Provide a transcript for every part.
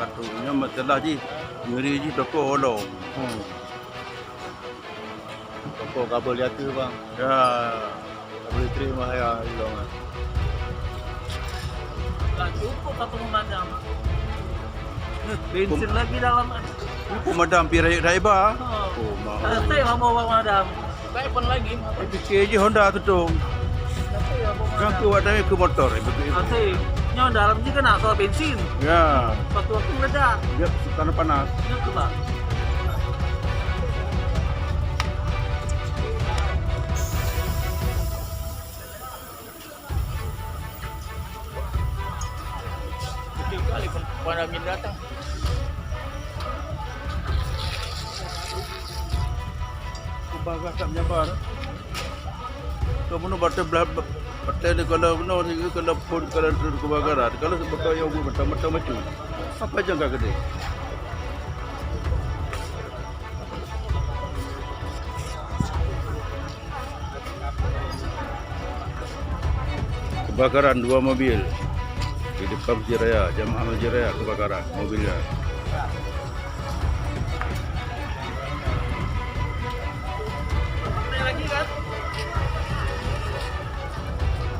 Katanya masalah ji ngeri ji toko holong. Toko kabel jatuh bang. Ya, Tak boleh terima ya hilang. Nggak cukup satu pemadam. Bensin lagi dalam. pemadam pirai Raiba. Oh, Oh, nanti mau. mau bawa pemadam. Telepon lagi. Fikir je Honda tu tu. Nanti ya bawa Yang pemadam. ke ada ke motor. Nanti nyawa dalam juga kena soal bensin. Ya, Suatu waktu meledak. dia karena panas. Ya tu lah. Setiap kali pemadam datang. Kubagah tak menyabar. Kamu baca baca ni kalau ni kalau pun kalau kebakaran kalau betul yang macam macam apa jangka gede. Kebakaran dua mobil di depan Masjid Raya, Jamaah Masjid Raya kebakaran mobilnya. Ada lagi kan?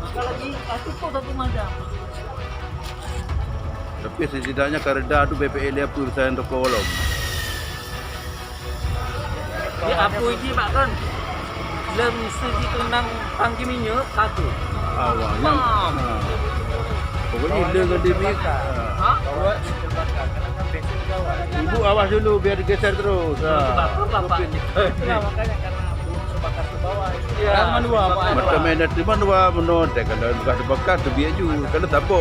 Maka lagi cukup satu pemadam. Tapi setidaknya kereda tu BPL dia perusahaan toko holong. Dia apa ini pak kan? Dalam segi tenang tangki minyak satu. Awalnya. Bam. Pokoknya dia ke dia ni. Hah? Bawa terbakar karena kan bensin di bawah. Ibu awas dulu biar digeser terus. Terbakar lah pak. Ya makanya karena belum terbakar ke bawah. Ya. Jangan dua pak. Macam mana tu mana menontek kalau bekas terbakar terbiak ju. Kalau tak apa,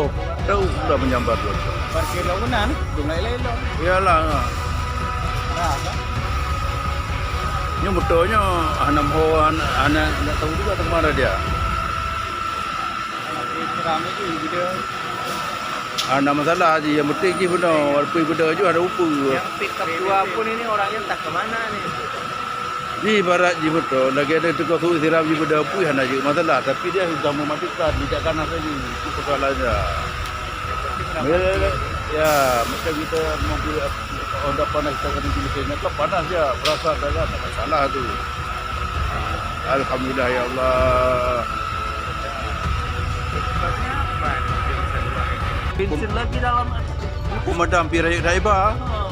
tahu sudah menyambar tu. Parkir lawanan, jumlah lelong. Iyalah. Nah, kan? Ini betulnya anak anak tak tahu juga ke mana dia. Parkir ramai tu dia. Ada masalah je yang penting je benar. Walaupun benda je ada upu. Yang pick up dua pun ini orangnya entah kemana nih. Ni barat je betul. Lagi ada tukar suruh siram je benda upu yang ada masalah. Tapi dia sudah mematikan di kanan saja. Itu persoalannya. Ya, macam kita mobil Honda panas kita kena jenisnya kan panas dia berasa dah kan tak masalah tu. Alhamdulillah ya Allah. Bensin lagi dalam. Pemadam pirai Raiba. Oh,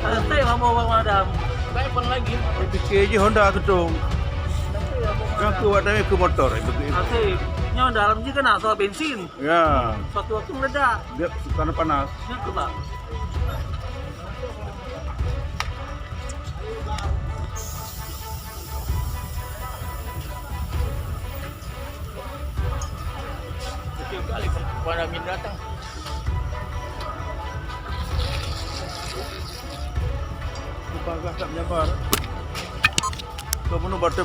nanti mau bawa pemadam. Telepon lagi. Fikir je Honda tu tu. Nanti ya bawa Yang pemadam. ke ada ke motor. Nanti nyawa dalam juga kena soal bensin. Ya, Suatu waktu meledak. dia karena panas. Ya tu lah. Setiap kali pemadam datang. Kubagah tak menyabar. Kamu baca